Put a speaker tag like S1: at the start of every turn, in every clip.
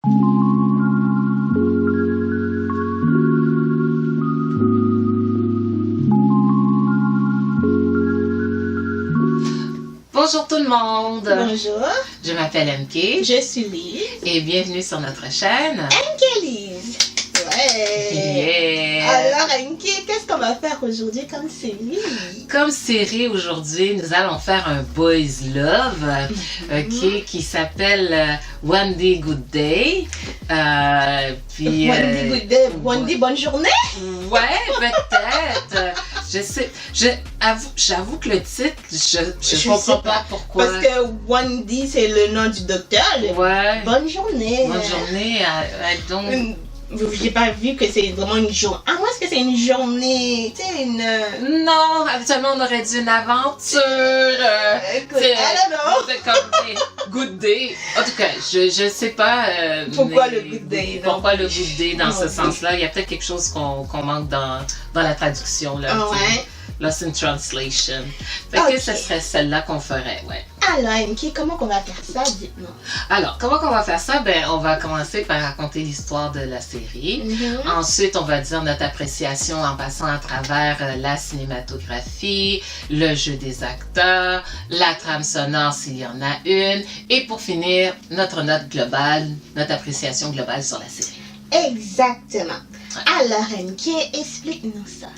S1: Bonjour tout le monde!
S2: Bonjour!
S1: Je m'appelle MK.
S2: Je suis Lise.
S1: Et bienvenue sur notre chaîne.
S2: MK Lise! Ouais!
S1: Yeah!
S2: Alors MK, qu'est-ce qu'on va faire aujourd'hui comme série?
S1: Comme série aujourd'hui, nous allons faire un Boys Love qui s'appelle One Day Good Day.
S2: Puis, One Day Good Day, One Day Bonne Journée?
S1: Ouais, peut-être. J'avoue que le titre, je comprends pas pourquoi.
S2: Parce que Wendy, c'est le nom du docteur.
S1: Ouais.
S2: Bonne journée.
S1: Bonne journée. Donc...
S2: J'ai pas vu que c'est vraiment une journée. Ah, moi, est-ce que c'est une journée? Tu sais, une...
S1: Non, habituellement, on aurait dit une aventure.
S2: Écoute,
S1: comme Good Day. En tout cas, je sais pas.
S2: Pourquoi le Good Day?
S1: Pourquoi le Good Day dans ce sens-là? Il y a peut-être quelque chose qu'on manque dans la traduction. Là,
S2: ouais.
S1: Lost in Translation. Fait que ce serait celle-là qu'on ferait, ouais.
S2: Alors, MK, comment qu'on va faire ça? Dites-moi.
S1: Alors, comment qu'on va faire ça? Ben, on va commencer par raconter l'histoire de la série. Ensuite, on va dire notre appréciation en passant à travers la cinématographie, le jeu des acteurs, la trame sonore s'il y en a une. Et pour finir, notre note globale, notre appréciation globale sur la série.
S2: Exactement. Alors, MK, explique-nous ça.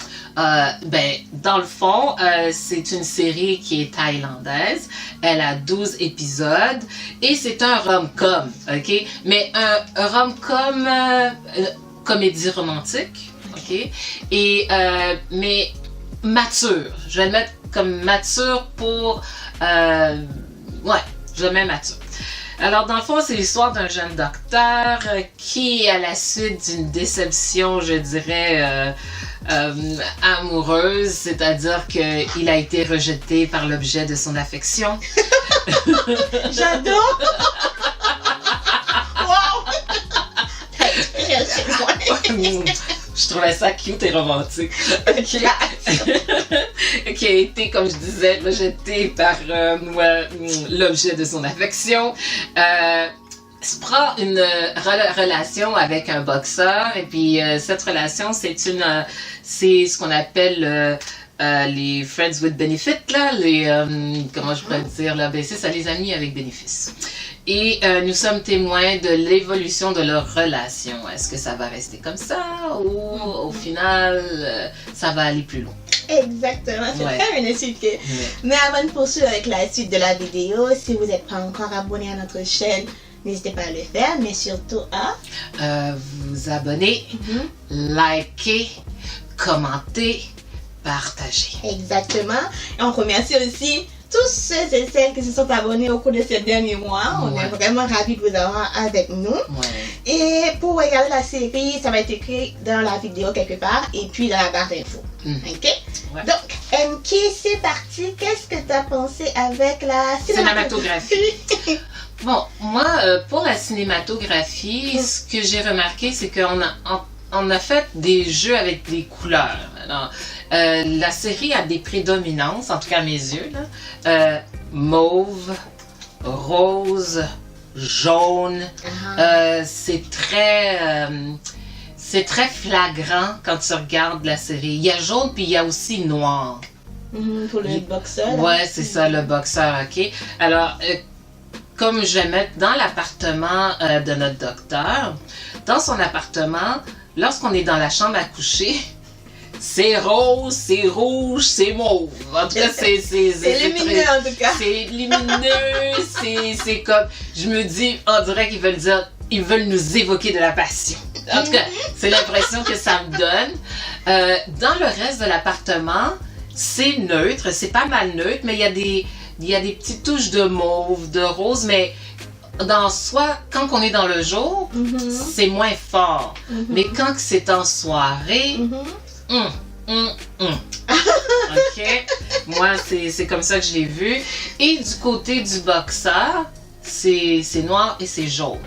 S1: Dans le fond, c'est une série qui est thaïlandaise. Elle a 12 épisodes et c'est un rom-com, ok? Mais un rom-com comédie romantique, ok? Et, mais mature. Je vais le mettre comme mature pour... ouais, je le mets mature. Alors, dans le fond, c'est l'histoire d'un jeune docteur qui, à la suite d'une déception, je dirais, amoureuse, c'est-à-dire qu'il a été rejeté par l'objet de son affection.
S2: J'adore! Wow!
S1: Je trouvais ça cute et romantique. Qui a été, comme je disais, rejeté par l'objet de son affection. Se prend une relation avec un boxeur et puis cette relation, c'est ce qu'on appelle les friends with benefit, là, comment je pourrais dire, là, ben c'est ça, les amis avec bénéfice. Et nous sommes témoins de l'évolution de leur relation. Est-ce que ça va rester comme ça ou au final, ça va aller plus loin?
S2: Exactement, c'est très bien expliqué. Mais avant de poursuivre avec la suite de la vidéo, si vous n'êtes pas encore abonné à notre chaîne, n'hésitez pas à le faire, mais surtout à
S1: vous abonner, liker, commenter, partager.
S2: Exactement. Et on remercie aussi tous ceux et celles qui se sont abonnés au cours de ces derniers mois. On est vraiment ravis de vous avoir avec nous. Et pour regarder la série, ça va être écrit dans la vidéo quelque part et puis dans la barre d'infos. Ok? Donc, MK, c'est parti. Qu'est-ce que tu as pensé avec la cinématographie?
S1: Bon, moi, pour la cinématographie, ce que j'ai remarqué, c'est qu'on a fait des jeux avec des couleurs. Alors, la série a des prédominances, en tout cas à mes yeux, là. Mauve, rose, jaune. C'est très flagrant quand tu regardes la série. Il y a jaune puis il y a aussi noir.
S2: Pour le boxeur.
S1: Ouais, c'est ça, le boxeur, ok. Alors, comme je vais mettre dans l'appartement de notre docteur, dans son appartement, lorsqu'on est dans la chambre à coucher, c'est rose, c'est rouge, c'est mauve. En tout cas, c'est
S2: lumineux en tout cas.
S1: C'est lumineux, c'est comme, je me dis, on dirait qu'ils veulent dire, ils veulent nous évoquer de la passion. En tout cas, c'est l'impression que ça me donne. Dans le reste de l'appartement, c'est neutre, c'est pas mal neutre, mais il y a des petites touches de mauve, de rose, mais quand on est dans le jour, c'est moins fort. Mais quand c'est en soirée, ok, moi c'est comme ça que je l'ai vu. Et du côté du boxeur, c'est noir et c'est jaune.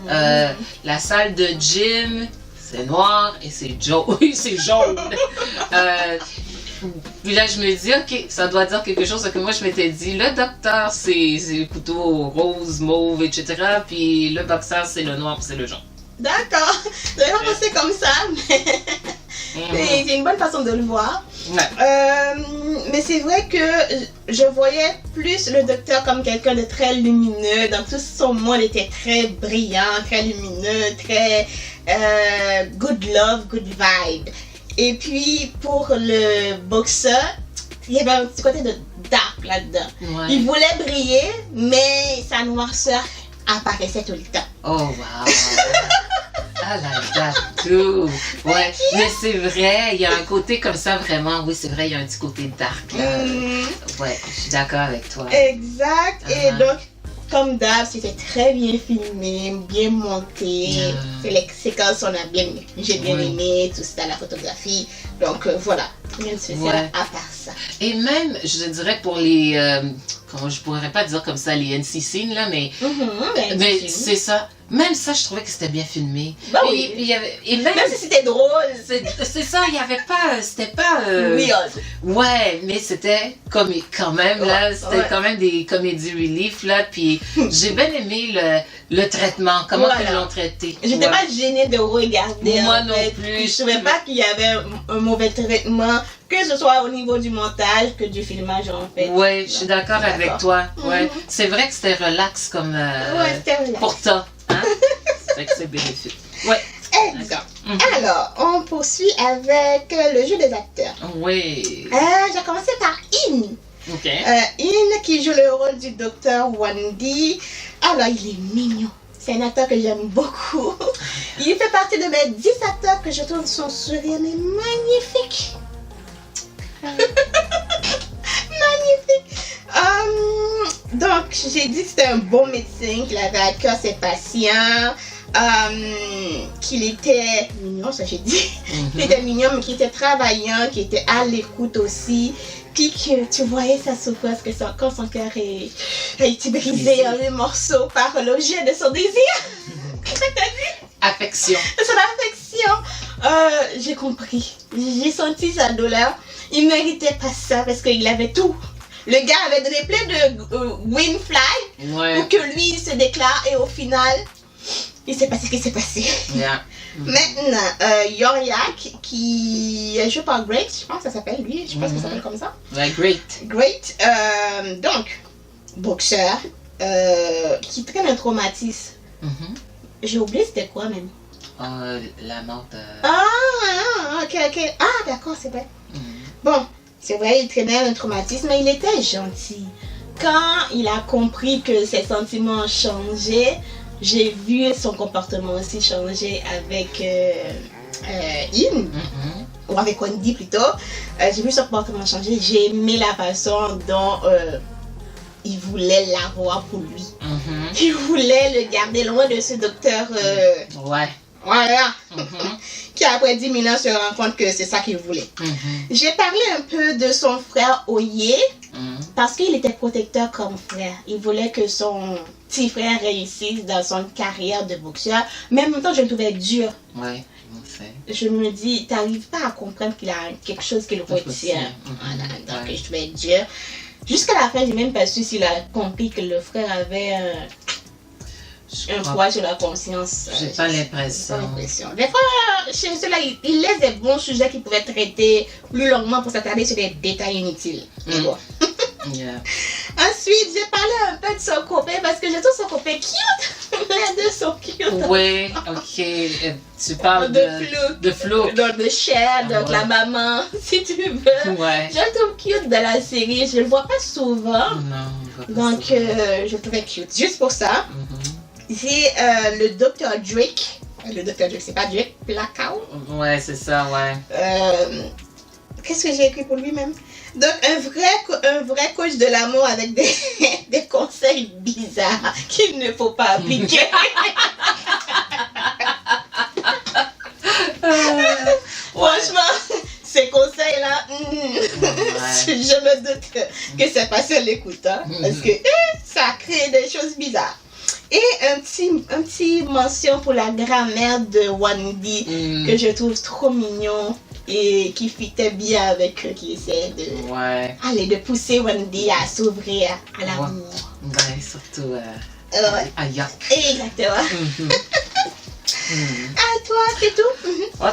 S1: La salle de gym, c'est noir et c'est jaune. Puis là, je me dis, OK, ça doit dire quelque chose. Que moi, je m'étais dit, le docteur, c'est le couteau rose, mauve, etc. Puis le boxeur, c'est le noir, c'est le jaune.
S2: D'accord. Je n'avais pas pensé comme ça, mais c'est une bonne façon de le voir.
S1: Ouais.
S2: Mais c'est vrai que je voyais plus le docteur comme quelqu'un de très lumineux. Dans tout son monde, il était très brillant, très lumineux, très good love, good vibe. Et puis pour le boxeur, il y avait un petit côté de dark là-dedans.
S1: Ouais.
S2: Il voulait briller, mais sa noirceur apparaissait tout le temps.
S1: Oh, wow! Ah là là, tout! Ouais, mais c'est vrai, il y a un côté comme ça vraiment, oui, c'est vrai, il y a un petit côté dark là. Ouais, je suis d'accord avec toi.
S2: Exact, et donc, comme d'hab, c'était très bien filmé, bien monté. Les séquences, j'ai bien aimé, tout ça, la photographie. Donc voilà, rien de spécial à part ça.
S1: Et même, je dirais pour les, comment je pourrais pas dire comme ça, les NC scenes là, mais c'est ça. Même ça, je trouvais que c'était bien filmé.
S2: Bah oui. Même si c'était drôle.
S1: C'est ça, il n'y avait pas, c'était pas...
S2: weird.
S1: Ouais, mais c'était comique quand même, là. C'était quand même des comédies relief, là. Puis j'ai bien aimé le traitement, comment ils l'ont traité.
S2: J'étais pas gênée de regarder.
S1: Moi non plus.
S2: Je trouvais pas qu'il y avait un mauvais traitement, que ce soit au niveau du montage que du filmage, en fait.
S1: Ouais, je suis d'accord avec toi. Ouais. C'est vrai que c'était relax comme...
S2: c'était relax.
S1: Pour toi. Hein? C'est vrai que c'est bénéfique. Ouais.
S2: Exact. Alors, on poursuit avec le jeu des acteurs.
S1: Oui.
S2: J'ai commencé par In.
S1: Ok.
S2: In qui joue le rôle du docteur Wendy. Alors, il est mignon. C'est un acteur que j'aime beaucoup. Il fait partie de mes 10 acteurs que je trouve son sourire mais magnifique. Magnifique. Donc, j'ai dit que c'était un bon médecin, qu'il avait à cœur ses patients, qu'il était mignon, ça j'ai dit. Qu'il était mignon, mais qu'il était travaillant, qu'il était à l'écoute aussi. Puis que tu voyais sa souffrance, quand son cœur a été brisé en 8 morceaux par l'objet de son désir.
S1: Affection.
S2: Son affection. J'ai compris. J'ai senti sa douleur. Il méritait pas ça parce qu'il avait tout. Le gars avait donné plein de win fly pour que lui il se déclare et au final, il s'est passé ce qui s'est passé. Maintenant, Yoriak qui est joué par Great, je pense que ça s'appelle lui, je pense que ça s'appelle comme ça.
S1: Ouais, Great.
S2: Great, donc, boxeur qui traîne un traumatisme. J'ai oublié c'était quoi même.
S1: La mort de...
S2: ok. Ah, d'accord, c'est vrai. Bon, c'est vrai, il traînait un traumatisme, mais il était gentil. Quand il a compris que ses sentiments ont changé, j'ai vu son comportement aussi changer avec In, ou avec Wendy plutôt. J'ai vu son comportement changer, j'ai aimé la façon dont il voulait l'avoir pour lui. Il voulait le garder loin de ce docteur. Voilà. Qui après 10 000 ans se rend compte que c'est ça qu'il voulait. J'ai parlé un peu de son frère Oye parce qu'il était protecteur comme frère. Il voulait que son petit frère réussisse dans son carrière de boxeur, mais en même temps je le trouvais dur. Je me dis, t'arrives pas à comprendre qu'il a quelque chose qui le retient. Donc je trouvais dur. Jusqu'à la fin, j'ai même pas su s'il a compris que le frère avait un poids sur la conscience.
S1: J'ai pas l'impression.
S2: Des fois, chez ceux-là, ils laissent des bons sujets qu'ils pouvaient traiter plus longuement pour s'attarder sur des détails inutiles. Ensuite, j'ai parlé un peu de son copain parce que je trouve son copain cute. Les deux sont cute.
S1: Oui, ok. Tu parles de Flouk.
S2: Donc de Cher, donc la maman, si tu veux. Je le trouve cute dans la série. Je le vois pas souvent. Donc, je le trouvais cute. Juste pour ça. J'ai le Dr. Drake. Le Dr. Drake, c'est pas Drake, Blackout.
S1: Ouais, c'est ça, ouais.
S2: Qu'est-ce que j'ai écrit pour lui-même? Donc, un vrai coach de l'amour avec des conseils bizarres qu'il ne faut pas appliquer. Franchement, ces conseils-là, je me doute que c'est pas seul l'écoutant. Parce que ça crée des choses bizarres. Et un petit mention pour la grand-mère de Wendy que je trouve trop mignon. et qui fitait bien avec eux, qui essaie de pousser Wendy à s'ouvrir à l'amour.
S1: Ouais, surtout à York.
S2: Exactement. À toi, c'est tout?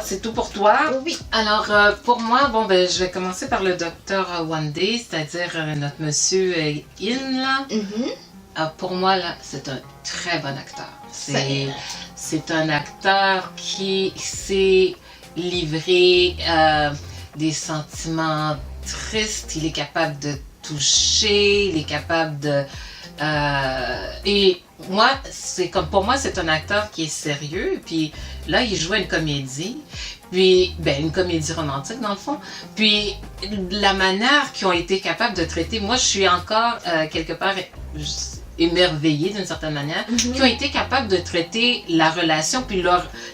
S1: C'est tout pour toi?
S2: Oui.
S1: Alors, pour moi, je vais commencer par le docteur Wendy, c'est-à-dire notre monsieur In, là. Pour moi, là, c'est un très bon acteur. C'est un acteur qui sait livrer des sentiments tristes. Il est capable de toucher, il est capable de... et moi, pour moi, c'est un acteur qui est sérieux. Puis là, il joue une comédie. Puis, une comédie romantique, dans le fond. Puis, la manière qu'ils ont été capables de traiter... Moi, je suis encore, quelque part, émerveillée d'une certaine manière, qui ont été capables de traiter la relation, puis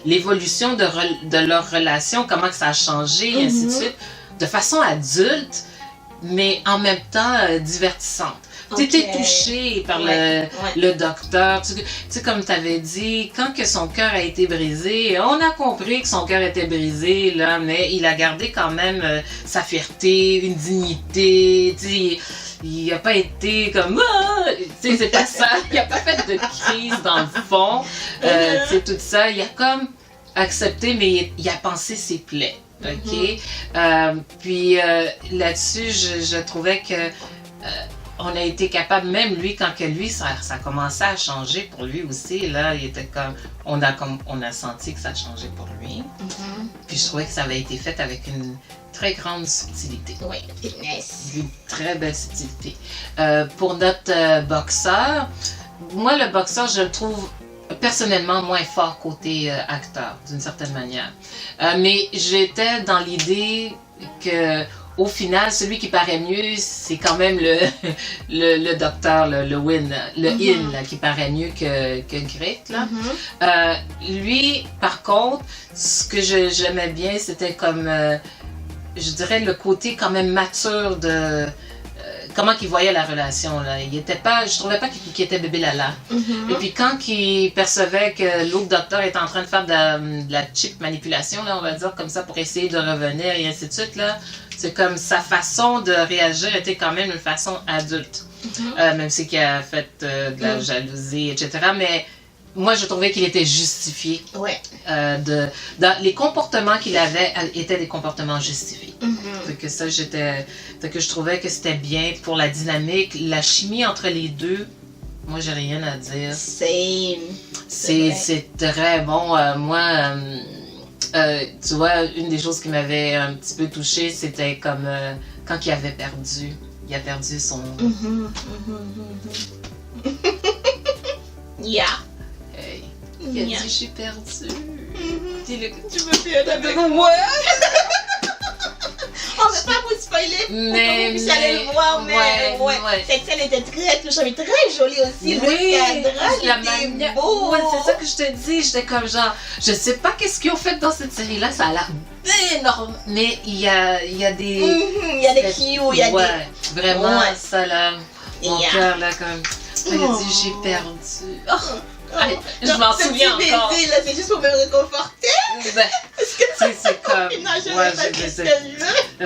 S1: l'évolution de leur relation, comment que ça a changé, et ainsi de suite, de façon adulte, mais en même temps divertissante. Tu étais touché par le docteur. Tu sais, comme tu avais dit, quand que son cœur a été brisé, on a compris que son cœur était brisé, là, mais il a gardé quand même sa fierté, une dignité. Tu sais, il n'a pas été comme tu sais, c'est pas ça. Il n'a pas fait de crise dans le fond. Tu sais, tout ça. Il a comme accepté, mais il a pensé ses plaies. OK? Puis là-dessus, je trouvais que on a été capable, même lui, quand que lui, ça commençait à changer pour lui aussi, là, il était comme, on a senti que ça changeait pour lui. Puis je trouvais que ça avait été fait avec une très grande subtilité.
S2: Oui, fitness.
S1: Une très belle subtilité. Pour notre boxeur, moi, le boxeur, je le trouve personnellement moins fort côté acteur, d'une certaine manière. Mais j'étais dans l'idée que au final, celui qui paraît mieux, c'est quand même le docteur, le In, là, qui paraît mieux que Grit, là. Lui, par contre, ce que j'aimais bien, c'était comme, je dirais, le côté quand même mature de comment il voyait la relation, là. Je trouvais pas qu'il était bébé lala. Et puis quand il percevait que l'autre docteur était en train de faire de la cheap manipulation, là, on va dire comme ça, pour essayer de revenir et ainsi de suite, là, c'est comme sa façon de réagir était quand même une façon adulte. Même si qu'il a fait de la jalousie, etc. Mais moi, je trouvais qu'il était justifié. Les comportements qu'il avait étaient des comportements justifiés. Fait que ça, fait que je trouvais que c'était bien pour la dynamique, la chimie entre les deux. Moi, j'ai rien à dire. C'est très bon. Moi, tu vois, une des choses qui m'avait un petit peu touchée, c'était comme quand il avait perdu. Il a perdu son...
S2: Yeah.
S1: Hey. Il a dit, j'ai perdu. Dis-le que tu
S2: veux faire avec moi. On ne va pas vous spoiler pour que vous puissiez aller le voir, mais cette scène était très touchante et très jolie aussi. Le cadrage était beau.
S1: C'est ça que je te dis. J'étais comme genre, je sais pas qu'est-ce qu'ils ont fait dans cette série-là, ça a l'air énorme. Mais il y a des...
S2: il y a des cues, il y a des...
S1: Vraiment, ça là, mon cœur là, comme... Il a dit, j'ai perdu. Je m'en souviens encore.
S2: Là, c'est juste pour me réconforter.
S1: C'est comme...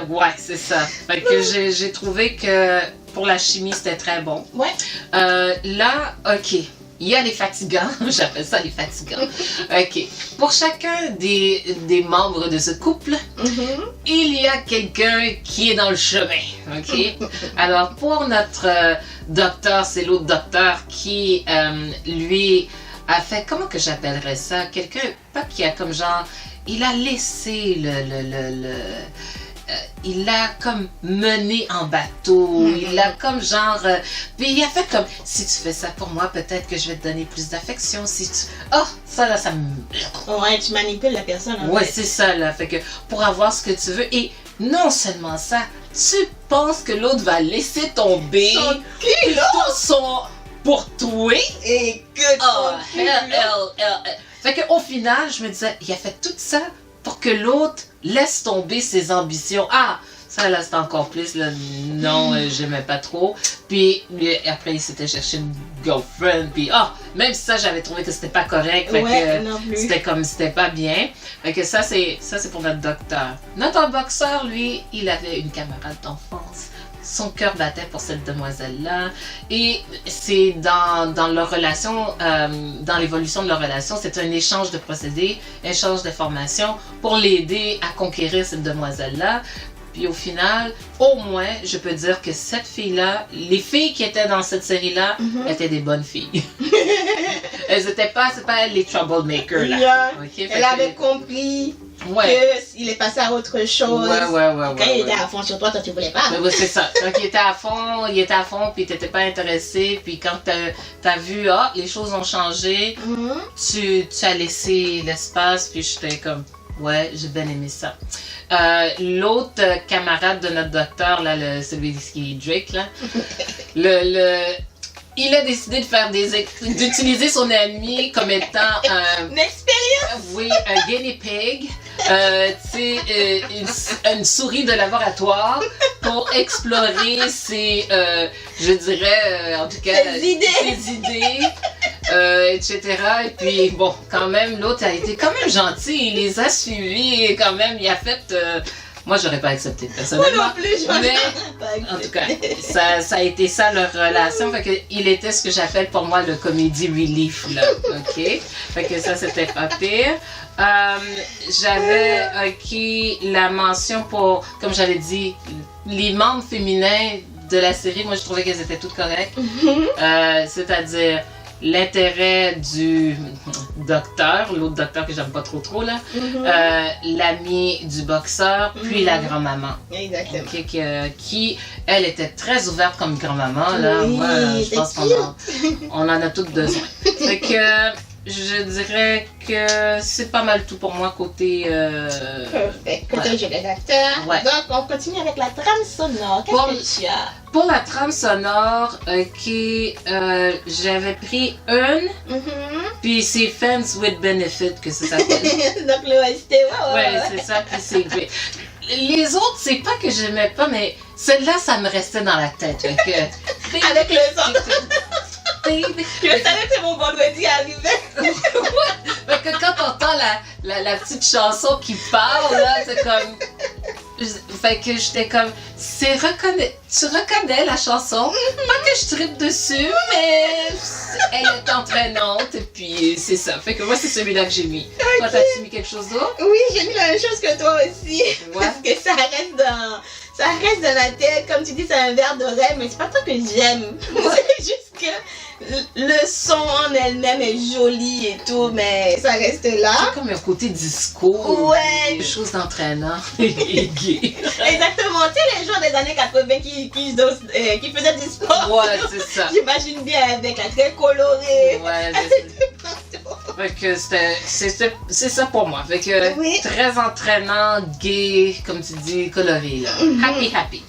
S1: Ouais, c'est ça. Fait que j'ai trouvé que pour la chimie, c'était très bon. Là, OK. Il y a les fatigants. J'appelle ça les fatigants. OK. Pour chacun des membres de ce couple, il y a quelqu'un qui est dans le chemin. OK? Alors, pour notre docteur, c'est l'autre docteur qui, lui, a fait... Comment que j'appellerais ça? Quelqu'un, pas qui a comme genre... Il a laissé il l'a comme mené en bateau, il l'a comme genre... puis il a fait comme, si tu fais ça pour moi, peut-être que je vais te donner plus d'affection, si tu... ça là, ça me...
S2: Ouais, tu manipules la personne en
S1: fait. C'est ça là, fait que pour avoir ce que tu veux, et non seulement ça, tu penses que l'autre va laisser tomber son pour toi,
S2: et que
S1: fait qu'au final, je me disais, il a fait tout ça pour que l'autre laisse tomber ses ambitions. Ça, là, c'était encore plus, là, non, j'aimais pas trop. Puis après, il s'était cherché une girlfriend, puis même si ça, j'avais trouvé que c'était pas correct, fait que c'était comme, c'était pas bien. Fait que ça, c'est pour notre docteur. Notre boxeur, lui, il avait une camarade d'enfance. Son cœur battait pour cette demoiselle-là. Et c'est dans leur relation, dans l'évolution de leur relation, c'est un échange de procédés, échange d'informations pour l'aider à conquérir cette demoiselle-là. Puis au final, au moins, je peux dire que cette fille-là, les filles qui étaient dans cette série-là, étaient des bonnes filles. Elles n'étaient pas, c'est pas elles les troublemakers, là.
S2: Yeah.
S1: Okay?
S2: Elle avait compris qu'il est passé à autre chose. Quand il était à fond sur toi, toi tu voulais pas.
S1: Mais c'est ça. Donc il était à fond, puis t'étais pas intéressé. Puis quand t'as vu, les choses ont changé, tu as laissé l'espace, puis j'étais comme, ouais, j'ai bien aimé ça. L'autre camarade de notre docteur, là, celui qui est Drake, là, il a décidé d'utiliser son ami comme étant
S2: une expérience.
S1: Oui, un guinea pig, une souris de laboratoire pour explorer ses, je dirais, en tout cas, ses idées. Etc. Et puis, bon, quand même, l'autre a été quand même gentil. Il les a suivis et quand même, il a fait... moi, j'aurais pas accepté, personnellement.
S2: Moi non plus,
S1: mais, en tout cas, ça a été ça leur relation. Fait que, il était ce que j'appelle pour moi le comédie relief, là. OK? Fait que ça, c'était pas pire. J'avais la mention pour, comme j'avais dit, les membres féminins de la série. Moi, je trouvais qu'elles étaient toutes correctes. C'est-à-dire... l'intérêt du docteur, l'autre docteur que j'aime pas trop là, l'ami du boxeur, puis la grand-maman.
S2: Exactement.
S1: Qui, elle, était très ouverte comme grand-maman, là.
S2: Oui,
S1: moi, je pense qu'on en a toutes besoin. Fait que je dirais que c'est pas mal tout pour moi côté...
S2: Parfait. Côté jeu des acteurs.
S1: Ouais.
S2: Donc, on continue avec la trame sonore. Qu'est-ce que tu as?
S1: Pour la trame sonore, j'avais pris une, puis c'est Friends with Benefit que ça s'appelle.
S2: Donc, l'OST,
S1: ouais, c'est ça, puis c'est great. Les autres, c'est pas que j'aimais pas, mais celle-là, ça me restait dans la tête.
S2: Avec le son. Je savais que c'est mon vendredi arrivait.
S1: Fait que quand t'entends la petite chanson qui parle, là, c'est comme... Fait que j'étais comme... Tu reconnais la chanson? Pas que je trippe dessus, mais elle est entraînante, et puis c'est ça. Fait que moi, c'est celui-là que j'ai mis. Okay. Toi, t'as-tu mis quelque chose d'autre?
S2: Oui, j'ai mis la même chose que toi aussi. Parce que ça reste dans la tête. Comme tu dis, c'est un verre d'oreille, mais c'est pas ça que j'aime. C'est juste que le son en elle-même est joli et tout, mais ça reste là.
S1: C'est comme un côté disco.
S2: Ouais.
S1: Des choses d'entraînant et gay.
S2: Exactement. Tu sais, les gens des années 80 qui faisaient du sport.
S1: Ouais, c'est ça.
S2: J'imagine bien avec la très colorée.
S1: Ouais, fait que c'est ça pour moi. Fait que très entraînant, gay, comme tu dis, coloré. Là. Happy.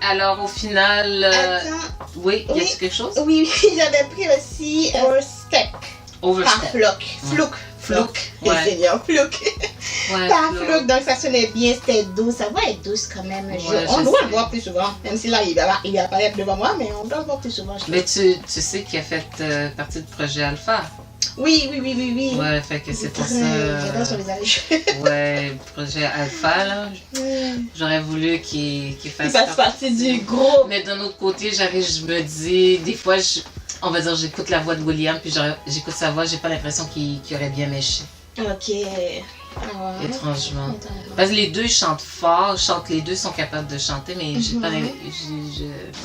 S1: Alors au final, oui, y a-t-il quelque chose?
S2: Oui, j'avais pris aussi Overstep. Par Flouk.
S1: Ouais.
S2: Seigneur, Flouk.
S1: Ouais,
S2: Par Flouk, donc ça sonnait bien, c'était doux, sa voix est douce quand même. On doit le voir plus souvent, même si là il apparaît devant moi, mais on doit le voir plus souvent.
S1: Mais tu sais qu'il a fait partie du projet Alpha.
S2: Oui.
S1: Ouais, fait que c'est pour ça.
S2: J'adore son visage.
S1: Ouais, projet Alpha, là. J'aurais voulu qu'il fasse
S2: partie du groupe.
S1: Mais d'un autre côté, je me dis, des fois, on va dire, j'écoute la voix de William, puis j'écoute sa voix, j'ai pas l'impression qu'il aurait bien méché.
S2: Ok.
S1: Étrangement. Parce que les deux chantent fort, les deux sont capables de chanter, mais j'ai pas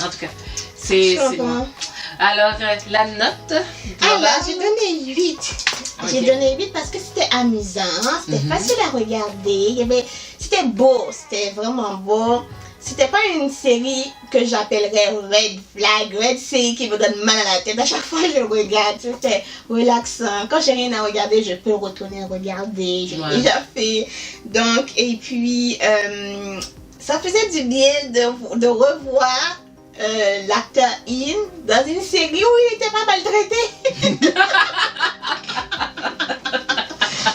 S1: en tout cas, c'est bon. Alors, la note?
S2: Alors, j'ai donné 8. Okay. J'ai donné 8 parce que c'était amusant, c'était facile à regarder, c'était beau, c'était vraiment beau. C'était pas une série que j'appellerais Red Flag, Red série qui me donne mal à la tête. À chaque fois que je regarde, c'était relaxant. Quand j'ai rien à regarder, je peux retourner regarder. J'ai déjà fait. Donc, et puis, ça faisait du bien de revoir l'acteur In dans une série où il était pas maltraité.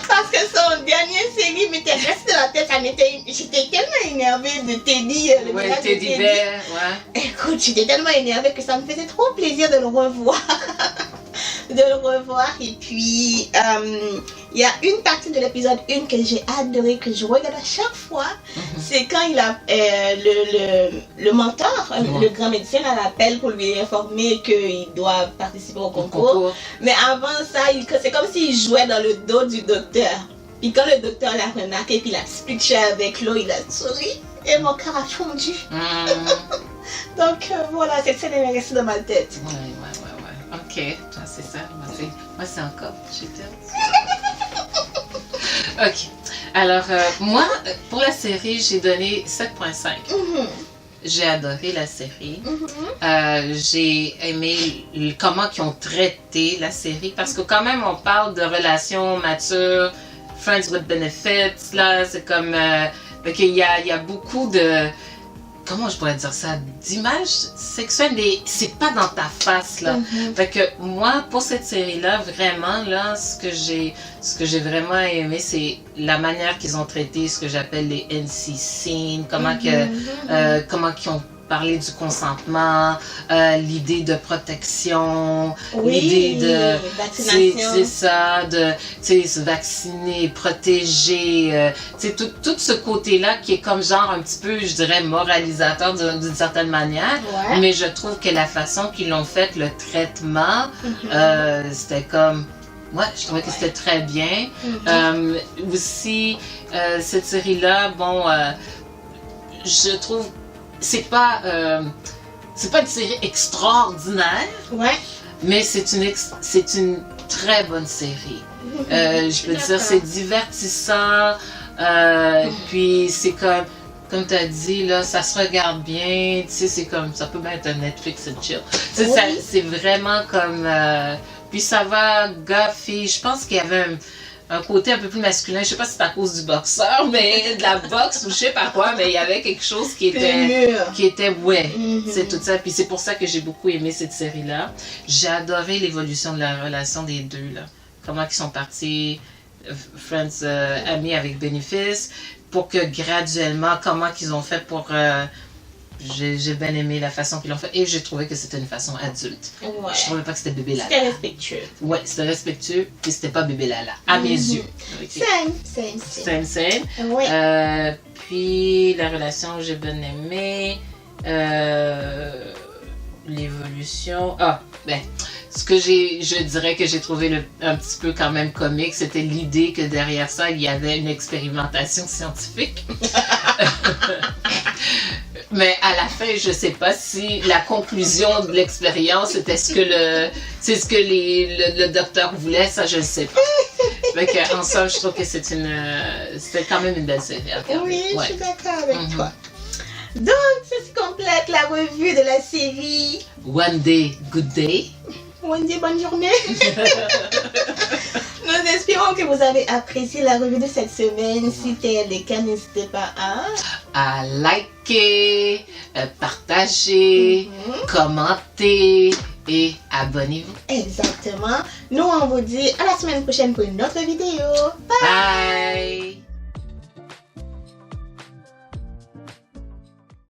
S2: Parce que son dernière série m'était resté dans la tête. Ça j'étais tellement énervée de Teddy.
S1: Ouais, Teddy Bear, ouais.
S2: Écoute, j'étais tellement énervée que ça me faisait trop plaisir de le revoir. Et puis il y a une partie de l'épisode 1 que j'ai adoré, que je regarde à chaque fois. C'est quand il a le mentor, le grand médecin, l'appelle pour lui informer qu'il doit participer au concours. Mais avant ça, c'est comme s'il jouait dans le dos du docteur. Puis quand le docteur l'a remarqué, puis il a switché avec l'eau, il a souri et mon cœur a fondu. Donc voilà, cette scène est restée dans ma tête.
S1: Ouais. Ok, toi c'est ça. Moi c'est encore. Ok. Alors moi, pour la série, j'ai donné 7.5. J'ai adoré la série. J'ai aimé comment ils ont traité la série parce que quand même on parle de relations matures, friends with benefits, là c'est comme il y a beaucoup de, comment je pourrais dire ça, d'images sexuelles, mais c'est pas dans ta face là. Fait que moi pour cette série là vraiment là ce que j'ai vraiment aimé c'est la manière qu'ils ont traité ce que j'appelle les NC scenes, comment qu'ils ont parlé du consentement, l'idée de protection, l'idée de vaccination. C'est ça, de se vacciner, protéger, tout ce côté-là qui est comme genre un petit peu, je dirais, moralisateur d'une certaine manière, mais je trouve que la façon qu'ils l'ont fait, le traitement, c'était comme... Ouais, je trouvais que c'était très bien. Aussi, cette série-là, bon, je trouve c'est pas une série extraordinaire, mais c'est une très bonne série. Je peux dire, c'est divertissant, puis c'est comme tu as dit, là, ça se regarde bien, tu sais, c'est comme, ça peut bien être un Netflix and chill. C'est vraiment comme, puis ça va, gars, fille, je pense qu'il y avait un côté un peu plus masculin, je sais pas si c'est à cause du boxeur, mais de la boxe ou je sais pas quoi, mais il y avait quelque chose qui était c'est tout ça. Puis c'est pour ça que j'ai beaucoup aimé cette série-là. J'ai adoré l'évolution de la relation des deux, là. Comment ils sont partis, friends, amis avec bénéfice, pour que graduellement, comment qu'ils ont fait pour... J'ai bien aimé la façon qu'ils l'ont fait et j'ai trouvé que c'était une façon adulte. Je trouvais pas que c'était bébé Lala.
S2: C'était respectueux.
S1: Ouais, c'était respectueux et c'était pas bébé Lala, à mes yeux. Same. Puis la relation, j'ai bien aimé. L'évolution. Ce que je dirais que j'ai trouvé un petit peu quand même comique, c'était l'idée que derrière ça, il y avait une expérimentation scientifique. Mais à la fin, je sais pas si la conclusion de l'expérience était ce que le docteur voulait, ça je ne sais pas. Fait que, en somme, je trouve que c'était quand même une belle série à regarder.
S2: Oui, je suis d'accord avec toi. Donc, ceci complète la revue de la série
S1: One Day, Good Day.
S2: One Day, bonne journée. Nous espérons que vous avez apprécié la revue de cette semaine. Si c'est le cas, n'hésitez pas
S1: à liker, partager, commenter et abonnez-vous.
S2: Exactement. Nous, on vous dit à la semaine prochaine pour une autre vidéo. Bye!